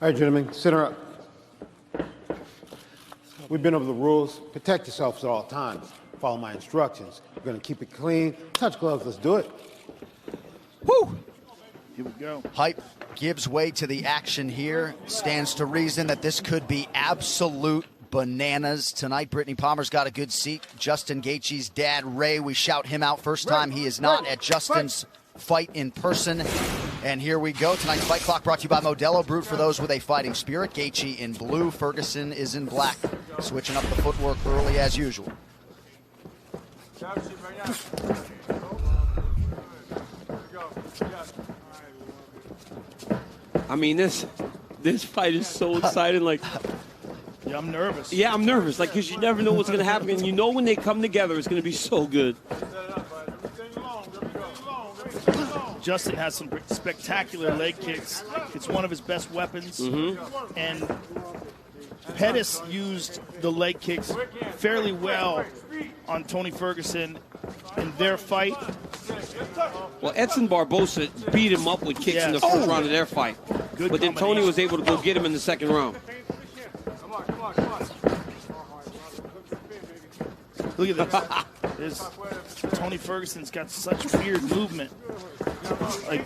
All right, gentlemen, center up. We've been over the rules. Protect yourselves at all times. Follow my instructions. We're going to keep it clean. Touch gloves. Let's do it. Woo! Here we go. Hype gives way to the action here. Stands to reason that this could be absolute bananas tonight. Brittany Palmer's got a good seat. Justin Gaethje's dad, Ray, we shout him out first time. He is not at Justin's fight in person. And here we go. Tonight's Fight Clock brought to you by Modelo, brewed for those with a fighting spirit. Gaethje in blue, Ferguson is in black. Switching up the footwork early as usual. I mean, this fight is so exciting. Like, yeah, I'm nervous. Yeah, I'm nervous. Like, because you never know what's going to happen. And you know when they come together, it's going to be so good. Justin has some spectacular leg kicks. It's one of his best weapons. And Pettis used the leg kicks fairly well on Tony Ferguson in their fight. Well, Edson Barbosa beat him up with kicks in the first round of their fight. But then Tony was able to go get him in the second round. Look at this. Tony Ferguson's got such weird movement. Like,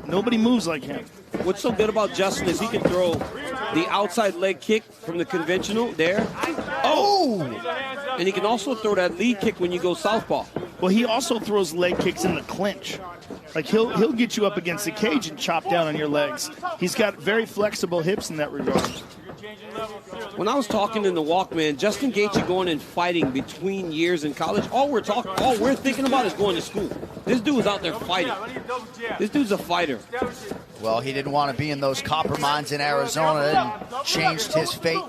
nobody moves like him. What's so good about Justin is he can throw the outside leg kick from the conventional there. Oh! And he can also throw that lead kick when you go southpaw. Well, he also throws leg kicks in the clinch. Like, he'll get you up against the cage and chop down on your legs. He's got very flexible hips in that regard. When I was talking in the Walkman, Justin Gaethje going and fighting between years in college, all we're thinking about is going to school. This dude's out there fighting. This dude's a fighter. Well, he didn't want to be in those copper mines in Arizona and changed his fate.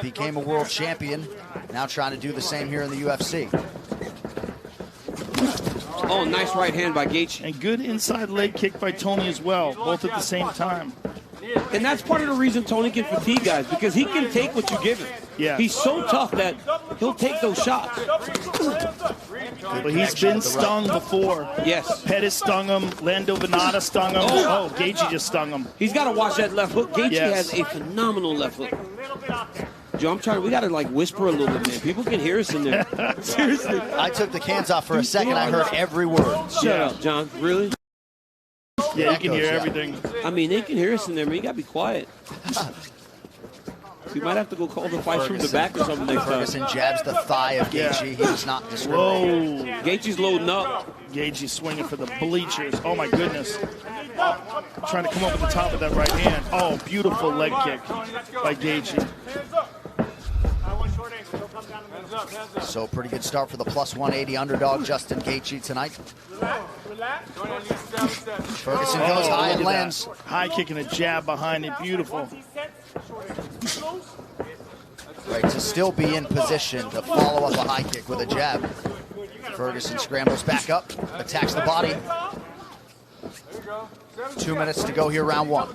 Became a world champion. Now trying to do the same here in the UFC. Oh, nice right hand by Gaethje. And good inside leg kick by Tony as well, both at the same time. And that's part of the reason Tony can fatigue guys, because he can take what you give him. Yeah. He's so tough that he'll take those shots. But he's been stung before. Yes. Pettis stung him. Lando Venata stung him. Oh, Gaethje just stung him. He's got to watch that left hook. Gaethje has a phenomenal left hook. Joe, I'm trying. We got to like whisper a little bit, man. People can hear us in there. Seriously. I took the cans off for a second. I heard every word. Shut up, John. Really? Yeah, you can hear everything. I mean, they can hear us in there, man. You got to be quiet. We might have to go call the fight from the back or something next time. Ferguson jabs the thigh of Gaethje. He does not discriminate. Whoa. Gaethje's loading up. Gaethje's swinging for the bleachers. Oh, my goodness. Trying to come up with the top of that right hand. Oh, beautiful leg kick by Gaethje. So pretty good start for the plus 180 underdog Justin Gaethje tonight. Ferguson goes high and lands. High kick and a jab behind it. Beautiful. Right, to still be in position to follow up a high kick with a jab. Ferguson scrambles back up, attacks the body. 2 minutes to go here, round one.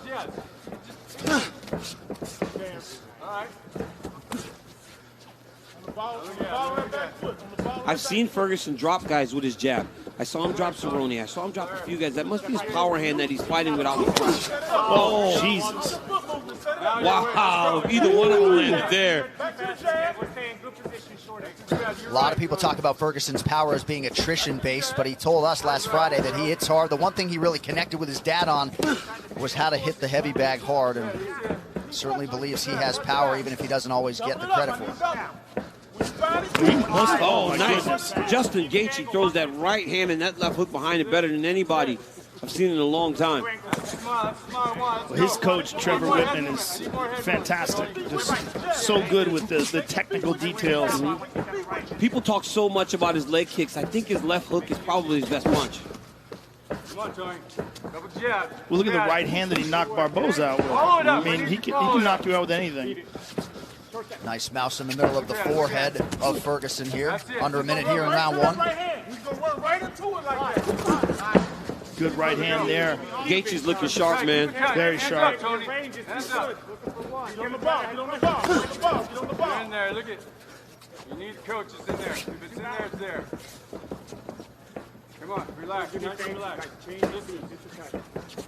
I've seen Ferguson drop guys with his jab. I saw him drop Cerrone. I saw him drop a few guys. That must be his power hand that he's fighting without the punch. Oh, Jesus. Wow, either one of them landed there. A lot of people talk about Ferguson's power as being attrition-based, but he told us last Friday that he hits hard. The one thing he really connected with his dad on was how to hit the heavy bag hard, and certainly believes he has power, even if he doesn't always get the credit for it. Oh, nice. Justin Gaethje throws that right hand and that left hook behind it better than anybody I've seen in a long time. Well, his coach, Trevor Whitman, is fantastic. Just so good with the technical details. People talk so much about his leg kicks. I think his left hook is probably his best punch. Well, look at the right hand that he knocked Barbosa out with. I mean, he can knock you out with anything. Nice mouse in the middle of the forehead of Ferguson here. Under a minute here in round one. Good right hand there. Gaethje's looking sharp, man. Very sharp. Get in there, look at. You need coaches in there. If it's in there, it's there. Come on, relax. Relax.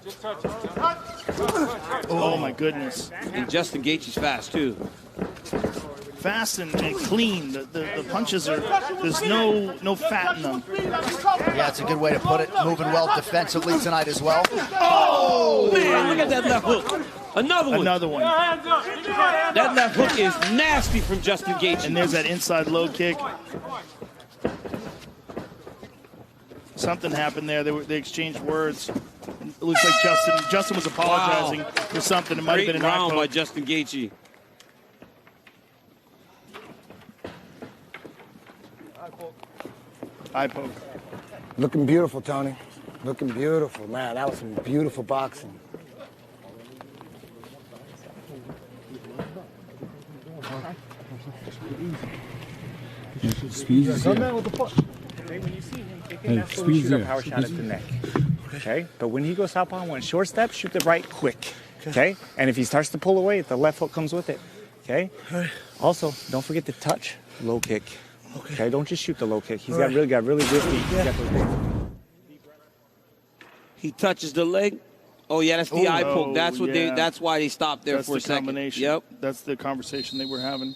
Just touch it. Oh my goodness. And Justin Gaethje's fast too. Fast and clean. The punches are, there's no fat in them. Yeah, it's a good way to put it. Moving well defensively tonight as well. Oh, man, look at that left hook. Another one. Another one. That left hook is nasty from Justin Gaethje. And there's that inside low kick. Something happened there. They exchanged words. It looks like Justin was apologizing for something. It might have been an round by Justin Gaethje. Eye poke. Looking beautiful, Tony. Looking beautiful, man. That was some beautiful boxing. Speed is there. When you see him kicking, that's when we shoot a power shot at the neck. Okay? But when he goes southpaw and went short step, shoot the right quick. Okay? And if he starts to pull away, the left hook comes with it. Okay? Also, don't forget to touch low kick. Okay? Don't just shoot the low kick. He's got really good feet. He touches the leg. Oh yeah, that's the eye poke. That's what yeah. That's why they stopped there That's for a the second. combination. Yep. That's the conversation they were having.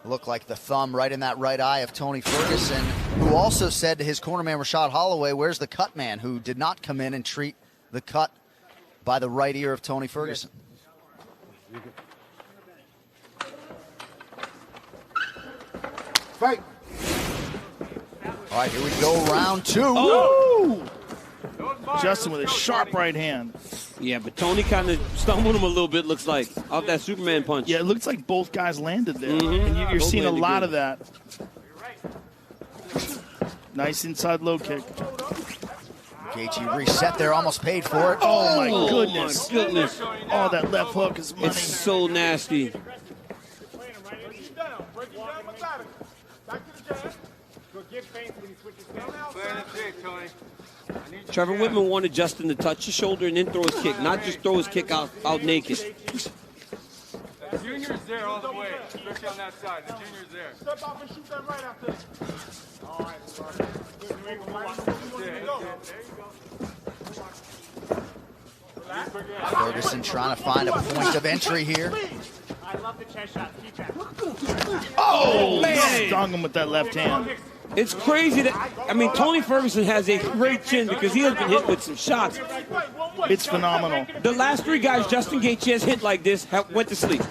Looked like the thumb right in that right eye of Tony Ferguson, who also said to his cornerman Rashad Holloway, where's the cut man, who did not come in and treat the cut by the right ear of Tony Ferguson. Fight. All right, here we go, round two. Oh! Justin with a sharp right hand. Yeah, but Tony kind of stumbled him a little bit, looks like, off that Superman punch. Yeah, it looks like both guys landed there. And you're Both seeing a landed lot good. of that. Nice inside low kick. Gaethje reset there, almost paid for it. Oh, my goodness. My goodness. Oh, that left hook is money. It's so nasty. Trevor Whitman wanted Justin to touch his shoulder and then throw his kick, not just throw his kick out naked. The junior's there all the way, especially on that side. The junior's there. Step off and shoot that right after. All right, Ferguson trying to find a point of entry here. I love the chest shot. Keep that. Oh, man. Stung him with that left hand. It's crazy that, I mean, Tony Ferguson has a great chin because he has been hit with some shots. It's phenomenal. The last three guys Justin Gaethje has hit like this went to sleep.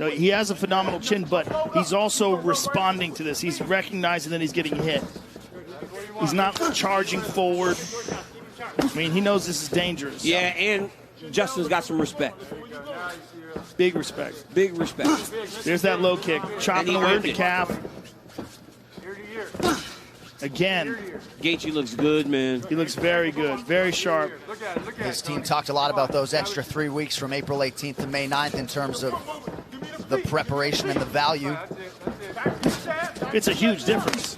No, he has a phenomenal chin, but he's also responding to this. He's recognizing that he's getting hit. He's not charging forward. I mean, he knows this is dangerous. Yeah, and Justin's got some respect. Big respect. Big respect. There's that low kick. Chopping away at the it. calf. Again. Gaethje looks good, man. He looks very good. Very sharp. His team talked a lot about those extra 3 weeks from April 18th to May 9th in terms of the preparation and the value. It's a huge difference.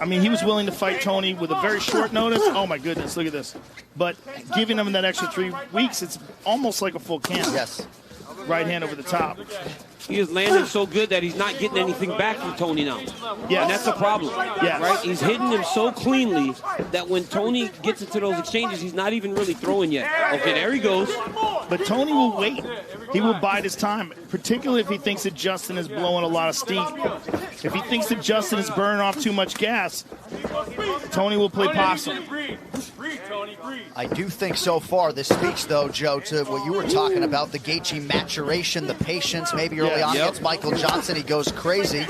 I mean, he was willing to fight Tony with a very short notice. Oh, my goodness, look at this. But giving him that extra 3 weeks, it's almost like a full camp. Yes. Right hand over the top. He is landing so good that he's not getting anything back from Tony now. Yes. And that's a problem. Yes. Right? He's hitting him so cleanly that when Tony gets into those exchanges, he's not even really throwing yet. Okay, there he goes. But Tony will wait. He will bide his time, particularly if he thinks that Justin is blowing a lot of steam. If he thinks that Justin is burning off too much gas, Tony will play possum. I do think so far this speaks, though, Joe, to what you were talking about, the Gaethje maturation, the patience, maybe early on against Michael Johnson. He goes crazy.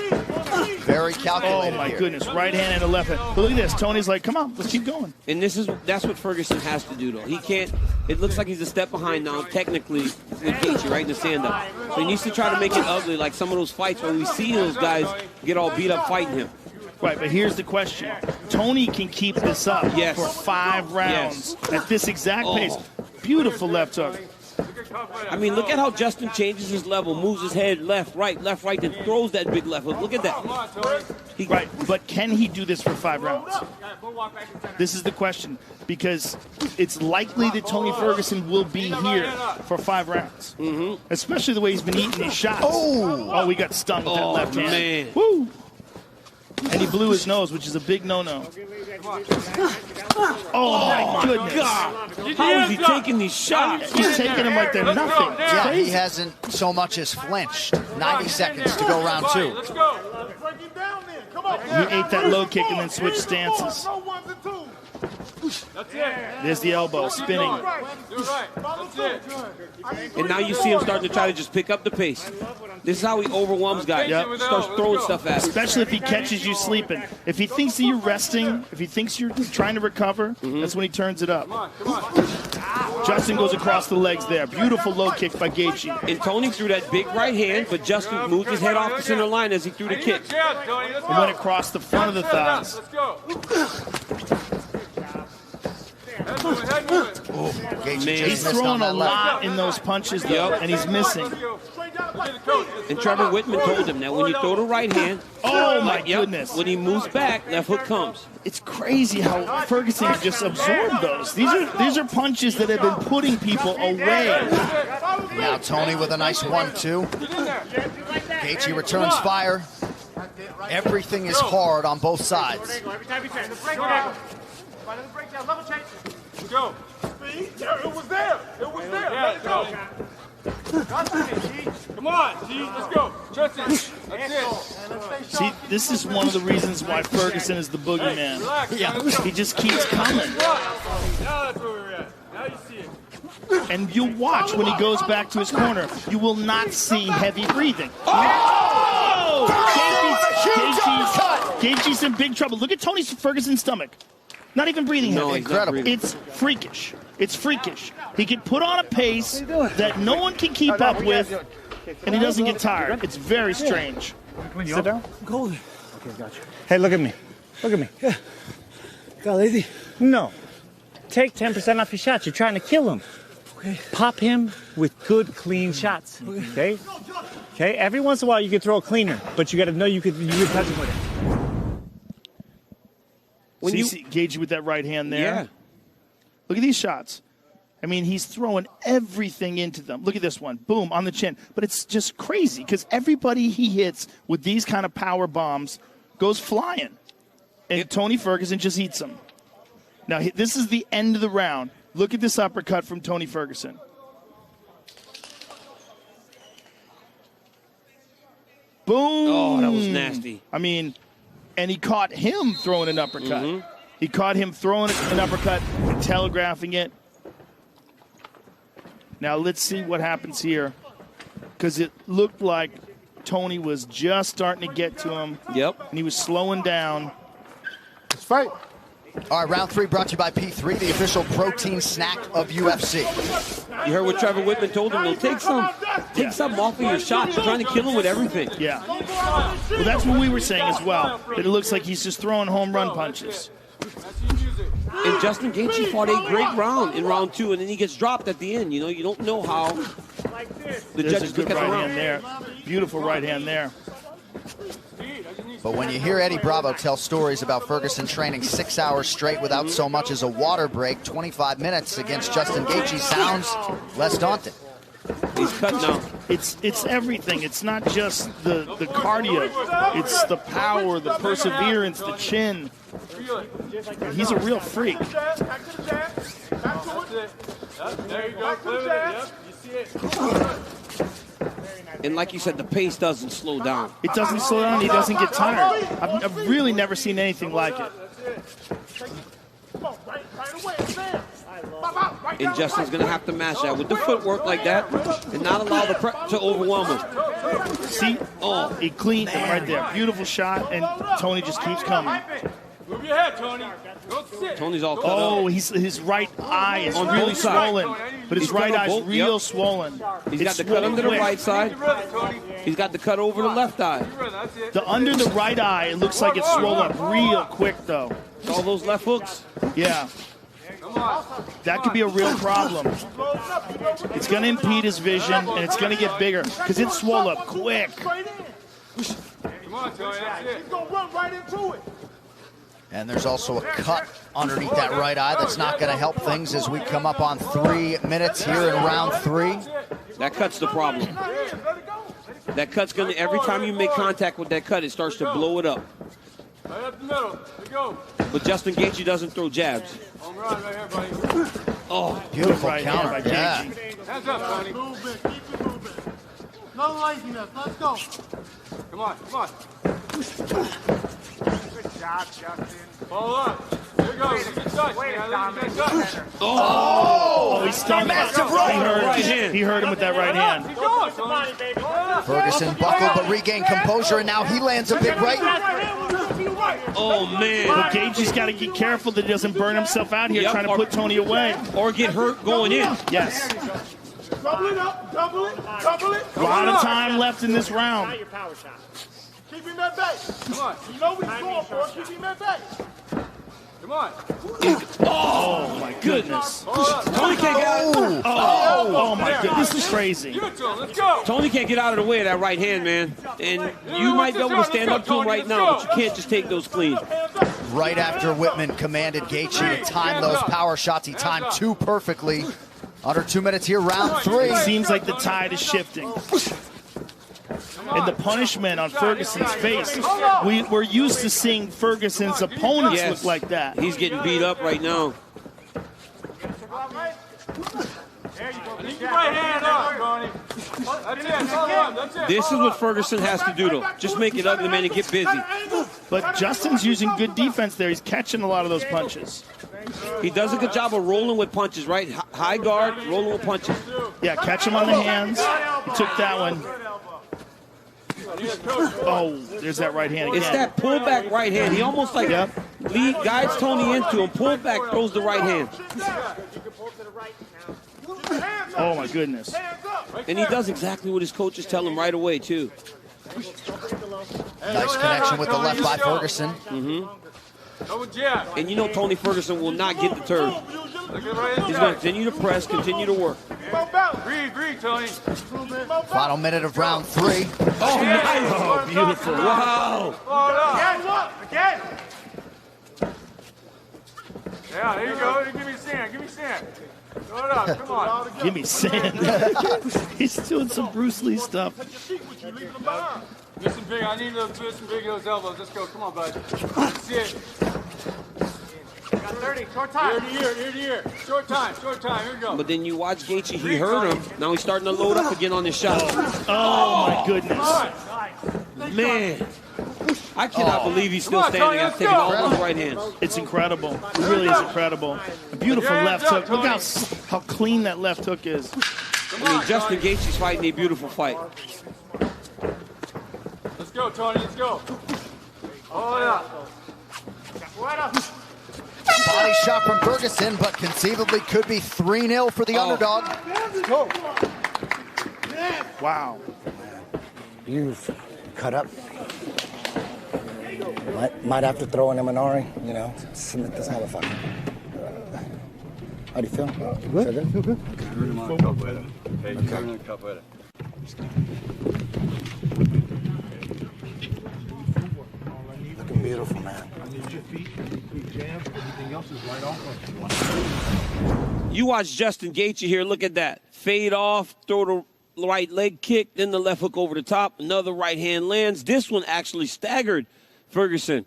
Very calculated. Oh, my here. goodness. Right hand and a left hand. But look at this. Tony's like, come on, let's keep going. And that's what Ferguson has to do, though. He can't. It looks like he's a step behind now, technically, with Gaethje, right in the stand-up. So he needs to try to make it ugly, like some of those fights where we see those guys get all beat up fighting him. Right, but here's the question. Tony can keep this up Yes. for 5 rounds at this exact pace. Beautiful left hook. I mean, look at how Justin changes his level, moves his head left, right, then throws that big left hook. Look at that. Right, but can he do this for 5 rounds? This is the question, because it's likely that Tony Ferguson will be here for 5 rounds, especially the way he's been eating these shots. Oh, we got stung with that left hand. Man. Woo! And he blew his nose, which is a big no-no. Oh, my goodness. How is he taking these shots? He's taking them like they're nothing. Yeah, he hasn't so much as flinched. 90 seconds to go round 2. He ate that low kick and then switched stances. There's the elbow, spinning. And now you see him starting to try to just pick up the pace. This is how he overwhelms guys. Yep. Starts throwing stuff at him. Especially if he catches you sleeping. If he thinks that you're resting, if he thinks you're trying to recover, that's when he turns it up. Justin goes across the legs there. Beautiful low kick by Гэтжи. And Tony threw that big right hand, but Justin moved his head off the center line as he threw the kick. It went across the front of the thighs. He's throwing a lot in those punches, though, and he's missing. And Trevor Whitman told him that when you throw the right hand, oh my goodness, when he moves back, left hook comes. It's crazy how Ferguson can just absorb those. These are punches that have been putting people away. Now Tony with a nice 1-2. Гэтjy returns fire. Everything is hard on both sides. Go. It was there. It was there. Let it go. Come on, G. Let's go. Trust it. That's it. See, this is one of the reasons why Ferguson is the boogeyman. Yeah. He just keeps coming. Now that's where we're at. Now you see it. And you'll watch when he goes back to his corner, you will not see heavy breathing. Oh! Гэтjy's in big trouble. Look at Tony Ferguson's stomach. Not even breathing heavy. Incredible. It's freakish. It's freakish. He can put on a pace that no one can keep up with, and he doesn't get tired. It's very strange. Sit down. Cold. Okay, got you. Hey, look at me. Look at me. Yeah. Got lazy? No. Take 10% off your shots. You're trying to kill him. Okay. Pop him with good, clean shots. Okay? Okay? Every once in a while, you can throw a cleaner, but you got to know you could touch him with it. When you see Гэтjy with that right hand there. Yeah. Look at these shots. I mean, he's throwing everything into them. Look at this one. Boom, on the chin. But it's just crazy because everybody he hits with these kind of power bombs goes flying. And Tony Ferguson just eats them. Now, this is the end of the round. Look at this uppercut from Tony Ferguson. Boom. Oh, that was nasty. I mean, and he caught him throwing an uppercut. He caught him throwing an uppercut and telegraphing it. Now let's see what happens here, because it looked like Tony was just starting to get to him. Yep. And he was slowing down. Let's fight. All right, round 3 brought to you by P3, the official protein snack of UFC. You heard what Trevor Whitman told him. Take some off of your shots. You're trying to kill him with everything. Yeah. Well, that's what we were saying as well, that it looks like he's just throwing home run punches. And Justin Гэтjy fought a great round in round 2, and then he gets dropped at the end. You know, you don't know how the judges look at the round. There. Beautiful right hand there. But when you hear Eddie Bravo tell stories about Ferguson training 6 hours straight without so much as a water break, 25 minutes against Justin Гэтjy sounds less daunting. He's cut now. It's everything. It's not just the cardio. It's the power, the perseverance, the chin. He's a real freak. There you go. Yep. You see it. And like you said, the pace doesn't slow down. It doesn't slow down. He doesn't get tired. I've really never seen anything like it. And Justin's going to have to match that with the footwork like that and not allow the prep to overwhelm him. See? Oh, he cleaned him right there. Beautiful shot, and Tony just keeps coming. Move your head, Tony. Don't sit. Tony's all cut up. Oh, his right eye is On really both sides. swollen. But his right eye's real swollen. He's got the cut under the right side. He's got the cut over the left eye. The under the right eye, it looks like it's swollen up real quick, though. All those left hooks. Yeah. That could be a real problem. It's going to impede his vision, and it's going to get bigger because it's swollen up quick. Come on, Tony. That's it. He's going to run right into it. And there's also a cut underneath that right eye that's not going to help things as we come up on 3 minutes here in round 3. That cut's the problem. That cut's going to, every time you make contact with that cut, it starts to blow it up. Right up the middle. There you go. But Justin Gaethje doesn't throw jabs. Home run right here, buddy. Oh, beautiful right counter. hand by Yeah. Gaethje. Hands up, Tony. Movement, keep it moving. No laziness, let's go. Come on, come on. Good job, Justin. Follow up. There you go. Good touch, man. Good touch. Oh, he stung him. Massive right He heard him with that right hand. Keep going, Tony. Ferguson buckled but regained composure, and now he lands a big right. Oh, man. But Gaethje's got to be careful that he doesn't burn himself out here Yep, trying to put Tony away. Or get hurt going in. Yes. Double it up. Double it. Double it. A lot of time left in this round. Keep him at bay. Come on. You know what he's going for. Keep him at bay. Come on. Oh, my goodness. Tony can't get out. Oh, my goodness. This is crazy. Give it to him. Let's go. Tony can't get out of the way of that right hand, man. And you might be able to stand up to him right now, but you can't just take those clean. Right after Whitman commanded Gaethje to time those power shots, he timed two perfectly. Under 2 minutes here, round 3. It seems like the tide is shifting. And the punishment on Ferguson's face, we're used to seeing Ferguson's opponents Yes. look like that. He's getting beat up right now. Keep your right hand up, Tony. That's it. Follow up. That's it. This is what Ferguson has to do, though. Just make it ugly, man, and get busy. But Justin's using good defense there. He's catching a lot of those punches. He does a good job of rolling with punches, right? High guard, rolling with punches. Yeah, catch him on the hands. He took that one. Oh, there's that right hand again. It's that pullback right hand. He almost like guides Tony into him, pull back, throws the right hand. Oh, my goodness. And he does exactly what his coaches tell him right away, too. Nice connection with the left by Ferguson. Double jab. And you know Tony Ferguson will not get deterred. Look at the right hand. He's going to continue to press, continue to work. Breathe, Tony. Final minute of round 3. Oh, nice. Oh, beautiful. Wow. Follow it up. Again. Yeah, there you go. Give me sand. Give me sand. Throw it up. Come on. Give me sand. He's doing some Bruce Lee stuff. Listen big. I need to twist and big those elbows. Let's go. Come on, bud. See it. Got 30. Short time. Ear to ear. Short time. Short time. Here we go. But then you watch Gaethje, he hurt him. Now he's starting to load up again on his shot. Oh, my goodness. Man. I cannot believe he's still standing after taking all those right hands. It's incredible. It really is incredible. A beautiful left hook. Look how clean that left hook is. I mean, Justin Gaethje's fighting a beautiful fight. Let's go, Tony. Let's go. Oh, yeah. Body shot from Ferguson, but conceivably could be 3-0 for the underdog. Wow. You've cut up. Might have to throw an Imanari, you know, submit this motherfucker. How do you feel? Good? Feel good? Looking beautiful, man. You watch Justin Gaethje here. Look at that. Fade off, throw the right leg kick, then the left hook over the top. Another right hand lands. This one actually staggered Ferguson.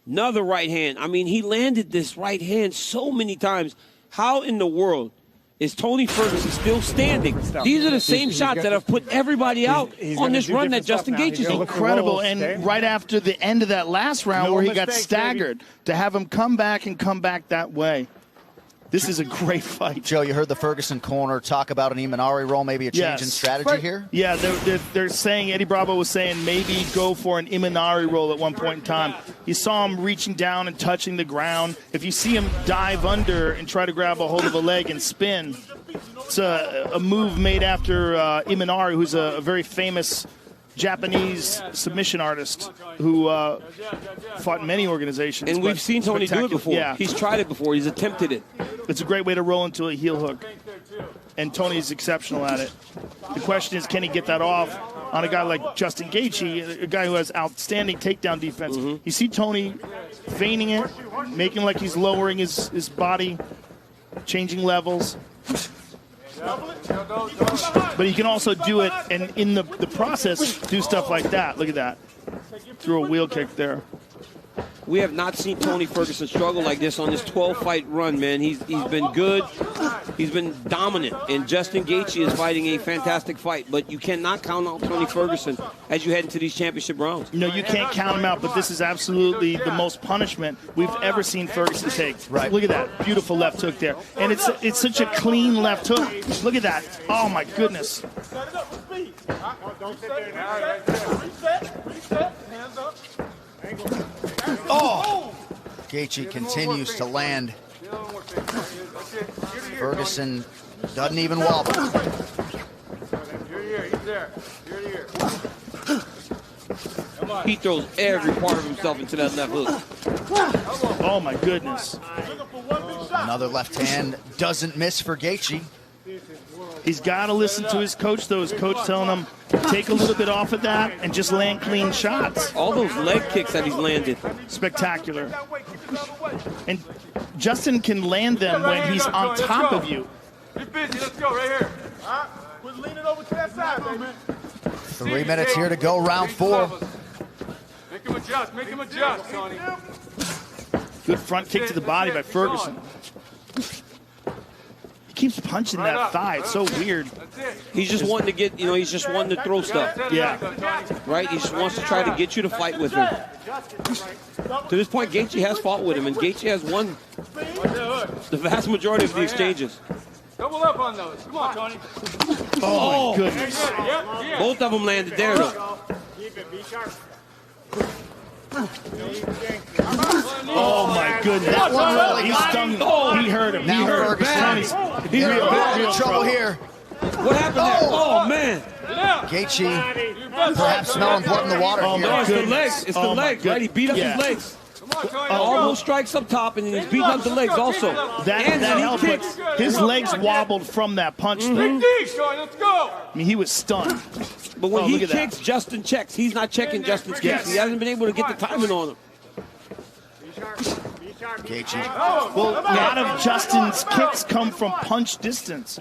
Another right hand. I mean, he landed this right hand so many times. How in the world is Tony Ferguson still standing? These are the same shots that have put everybody out on this run that Justin Gaethje's on. Incredible. And right after the end of that last round where he got staggered, to have him come back that way. This is a great fight. Joe, you heard the Ferguson corner talk about an Imanari roll, maybe a change in strategy here? Yeah, they're saying, Eddie Bravo was saying maybe go for an Imanari roll at one point in time. You saw him reaching down and touching the ground. If you see him dive under and try to grab a hold of a leg and spin, it's a move made after Imanari, who's a very famous Japanese submission artist who fought in many organizations. And we've seen Tony do it before. Yeah. He's tried it before. He's attempted it. It's a great way to roll into a heel hook. And Tony's exceptional at it. The question is, can he get that off on a guy like Justin Gaethje, a guy who has outstanding takedown defense? You see Tony feigning it, making like he's lowering his body, changing levels. But he can also do it, and in the process, do stuff like that. Look at that. Threw a wheel kick there. We have not seen Tony Ferguson struggle like this on this 12-fight run, man. He's been good. He's been dominant. And Justin Gaethje is fighting a fantastic fight. But you cannot count out Tony Ferguson as you head into these championship rounds. No, you can't count him out, but this is absolutely the most punishment we've ever seen Ferguson take. Right. Look at that beautiful left hook there. And it's such a clean left hook. Look at that. Oh, my goodness. Oh! Gaethje continues to land. Ferguson doesn't even wobble. He throws every part of himself into that left hook. Oh, my goodness. Another left hand doesn't miss for Gaethje. He's got to listen to his coach, though. His coach telling him, take a little bit off of that and just land clean shots. All those leg kicks that he's landed. Spectacular. And Justin can land them when he's on top of you. Get busy. Let's go right here. We're leaning over to that side, baby. 3 minutes here to go, round 4. Make him adjust. Make him adjust, Tony. Good front kick to the body by Ferguson. He keeps punching that thigh. It's so weird. He's just wanting to get, he's just wanting to throw stuff. Yeah. Right? He just wants to try to get you to fight with him. To this point, Gaethje has fought with him, and Gaethje has won the vast majority of the exchanges. Double up on those. Come on, Tony. Oh, my goodness. Both of them landed there, though. Oh, my goodness. That one really He's got stung. him. Oh, he hurt him. Now He hurt him. Ferguson. He's Real trouble here. What happened there? Oh, man. Gaethje perhaps smelling blood in the water Oh, here. my No, it's the goodness. legs. It's the Oh, my legs, right? He beat up Yeah. his legs. Come on, Tony. All those strikes up top, and then he's beating up the legs also. That and then he helped, but kicks. his legs wobbled from that punch, though. Big D, Tony. Let's go. I mean, he was stunned. But when Oh, he look at that. kicks, Justin checks. He's not checking Justin's kicks. Yes. He hasn't been able to get the timing on him. Gaethje. Well, a lot of Justin's kicks come from punch distance.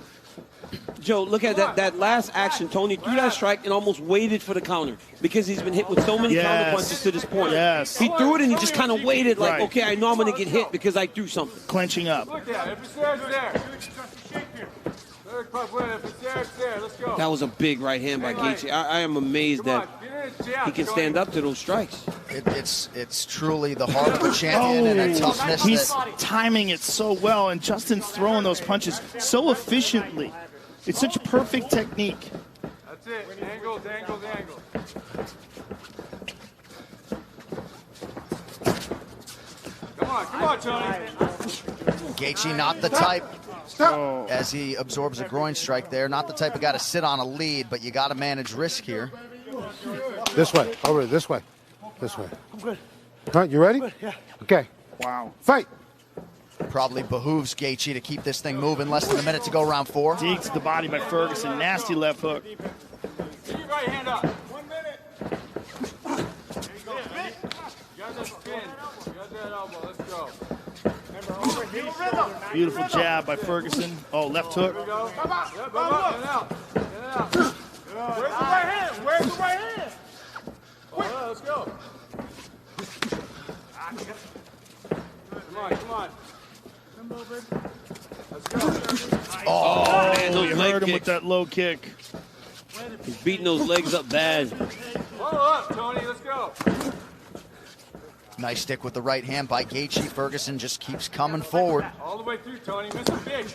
Joe, look at that last action. Tony threw that strike and almost waited for the counter because he's been hit with so many counter punches to this point. Yes. He threw it and he just kind of waited like, Right. okay, I know I'm going to get hit because I threw something. Clenching up. Look at it. If it's there, it's there. Third puff win. If it's there, it's there. Let's go. That was a big right hand by Gaethje. I am amazed Come on. that Get in his jab, he can Tony. stand up to those strikes. It's truly the heart of a champion and a toughness He's that timing it so well, and Justin's throwing those punches so efficiently. It's such perfect technique. That's it. Angles, angles, angles. Come on, Tony. Gaethje not the type, as he absorbs a groin strike there, not the type of guy to sit on a lead, but you got to manage risk here. This way. Over this way. This way. I'm good. All right, you ready? Yeah. Okay. Wow. Fight. Probably behooves Gaethje to keep this thing moving. Less than a minute to go, round 4. Dig to the body by Ferguson. Nasty left hook. Keep your right hand up. 1 minute. There you go. You got that spin. You got that elbow. Let's go. Beautiful jab by Ferguson. Oh, left hook. There we go. Yep, up, in and out. In and out. Where's the right hand? Where's the right hand? Oh, yeah, let's go. Come on. Let's go. Oh, man, He those hurt leg him with kicks. that low kick. He's beating those legs up bad. Follow up, Tony. Let's go. Nice stick with the right hand by Gaethje. Ferguson just keeps coming forward. All the way through, Tony. Miss him big.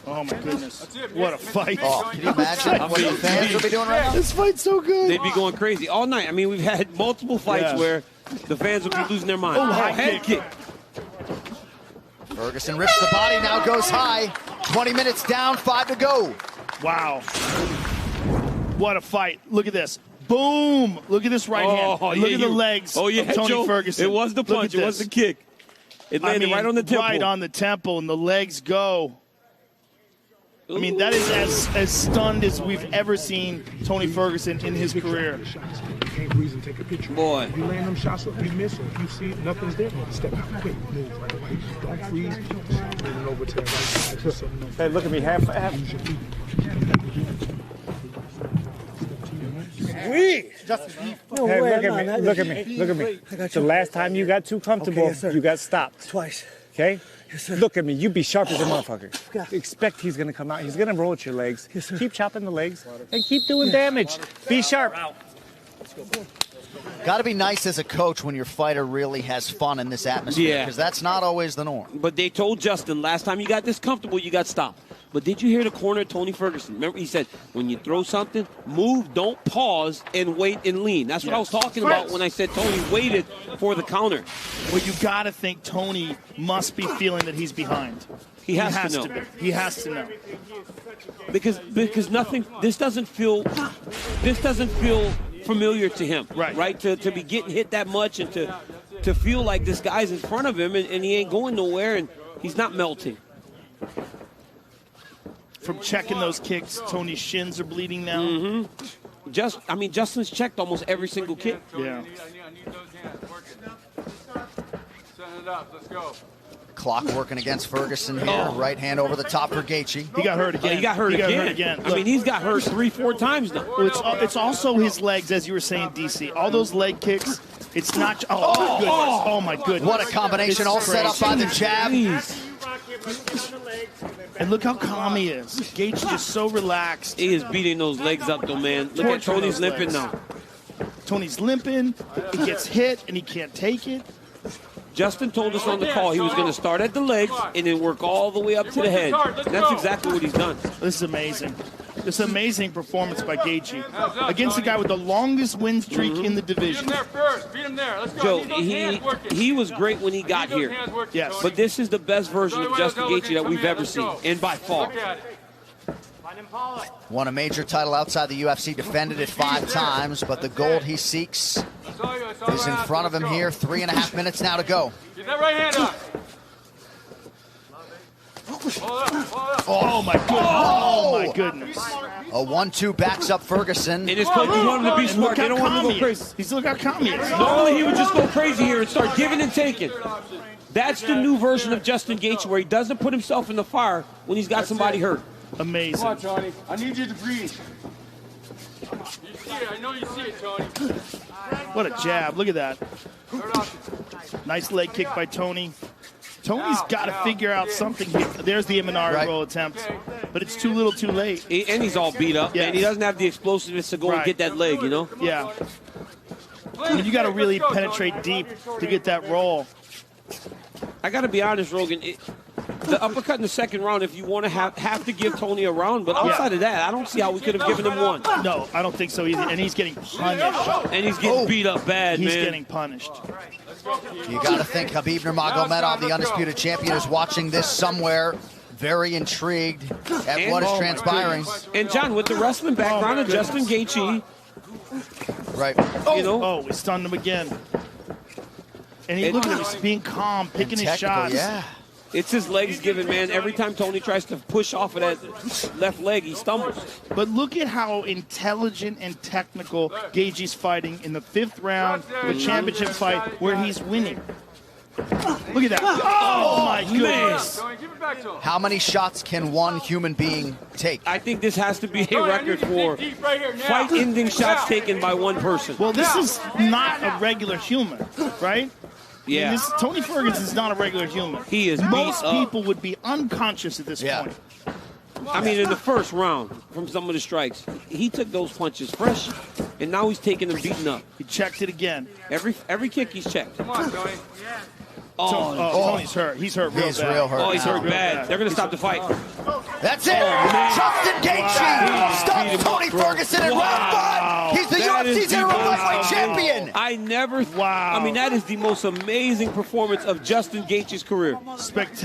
Oh, my goodness. That's it. What a Miss him fight. big, Oh, Tony. can you imagine what the fans will be doing right now? This fight's so good. They'd be going crazy all night. I mean, we've had multiple fights Yeah. where the fans would be losing their mind. Oh, high head kick. Ferguson rips the body, now goes high. 20 minutes down, 5 to go. Wow. What a fight. Look at this. Boom. Look at this right hand. Oh, And look yeah, at the legs Oh, yeah, of Tony Joe. Ferguson. It was the Look punch. at It was the this. kick. It I landed mean, right on the temple. Right on the temple, and the legs go. I mean, that is as stunned as we've ever seen Tony Ferguson in his career. Can't breathe and take a picture. Boy. You land them shots up, you miss, or if you see nothing's there, step out quick, move right away. Don't freeze. Moving over to the right side. Just so you know. Hey, look at me, half. Use your feet. Sweet. No Hey, way, look at me. Look at me. Look at me. The last time you got too comfortable, Okay, yes, sir. you got stopped. Twice. Okay? Yes, sir. Look at me. You be sharp as a motherfucker. Expect he's going to come out. He's going to roll at your legs. Yes, sir. Keep chopping the legs and keep doing damage. Be sharp. Got to be nice as a coach when your fighter really has fun in this atmosphere. Yeah. Because that's not always the norm. But they told Justin, last time you got this comfortable, you got stopped. But did you hear the corner of Tony Ferguson? Remember, he said, when you throw something, move, don't pause, and wait and lean. That's what I was talking about when I said Tony waited for the counter. Well, you got to think Tony must be feeling that he's behind. He has to know. He has to know. Because nothing, this doesn't feel familiar to him. Right? To be getting hit that much and to feel like this guy's in front of him and he ain't going nowhere and he's not melting. From checking those kicks, Tony's shins are bleeding now. Mm-hmm. Justin's checked almost every single kick. Yeah. I need those hands. Work it. Set it up. Let's go. Clock working against Ferguson here. Right hand over the top for Gaethje. He got hurt again. He got hurt again. I mean, he's got hurt 3-4 times now. Well, it's also his legs, as you were saying, DC. All those leg kicks, it's not... Oh my goodness. What a combination, all set up by the jab. And look how calm he is. Gaethje is so relaxed. He is beating those legs up, though, man. Look at Tony's limping now. Tony's limping. He gets hit, and he can't take it. Justin told us on the call he was going to start at the legs and then work all the way up to the head. That's exactly what he's done. This is amazing. This amazing performance by Gaethje against the guy with the longest win streak in the division. Beat him there first. Beat him there. Let's go. Joe, he was great when he got here. Yes. But this is the best version of Justin Gaethje that we've ever seen, and by far. Won a major title outside the UFC, defended it 5 times, but the gold he seeks is in front of him here. 3.5 minutes now to go. Get that right hand up. Oh my goodness. Oh my goodness. A 1-2 backs up Ferguson. And his coach want him to be smart. They don't want him to go crazy. He's look how calm he is. Normally he would just go crazy here and start giving and taking. That's the new version of Justin Gaethje, where he doesn't put himself in the fire when he's got somebody hurt. Amazing. Come on, Tony. I need you to breathe. You see it. I know you see it, Tony. What a jab. Look at that. Nice leg kick by Tony. Tony's got to figure out something here. There's the Imanari roll attempt, but it's too little too late. And he's all beat up, and he doesn't have the explosiveness to go and get that leg, you know? Yeah. I mean, you got to really penetrate deep to get that roll. I got to be honest, Rogan. The uppercut in the second round, if you want to have to give Tony a round, but outside of that, I don't see how we could have given him one. No, I don't think so either. And he's getting punished. And he's getting beat up bad, He's man. getting punished. You got to think Khabib Nurmagomedov, the undisputed champion, is watching this somewhere, very intrigued at what is transpiring. And John, with the wrestling background of Justin Gaethje, right? You know, oh, we stunned him again. And he look at him, he's being calm, picking his shots. Yeah. It's his legs given, man. Every time Tony tries to push off of that left leg, he stumbles. But look at how intelligent and technical Gaethje's fighting in the 5th round, the championship fight, where he's winning. Look at that. Oh, my goodness. How many shots can one human being take? I think this has to be a record for fight-ending shots taken by one person. Well, this is not a regular human, right? Yeah. I mean, Tony Ferguson is not a regular human. He is Most beat up. people would be unconscious at this point. I mean, in the first round, from some of the strikes, he took those punches fresh, and now he's taking them beaten up. He checked it again. Every kick he's checked. Come on, Tony. Tony's hurt. He's hurt real bad. He's real hurt. Oh, he's hurt bad. They're going to stop the fight. That's it. Justin Gaethje stops Tony Ferguson in round 5. He's the UFC's interim lightweight champion. I never. Wow. I mean, that is the most amazing performance of Justin Gaethje's career. Spectacular.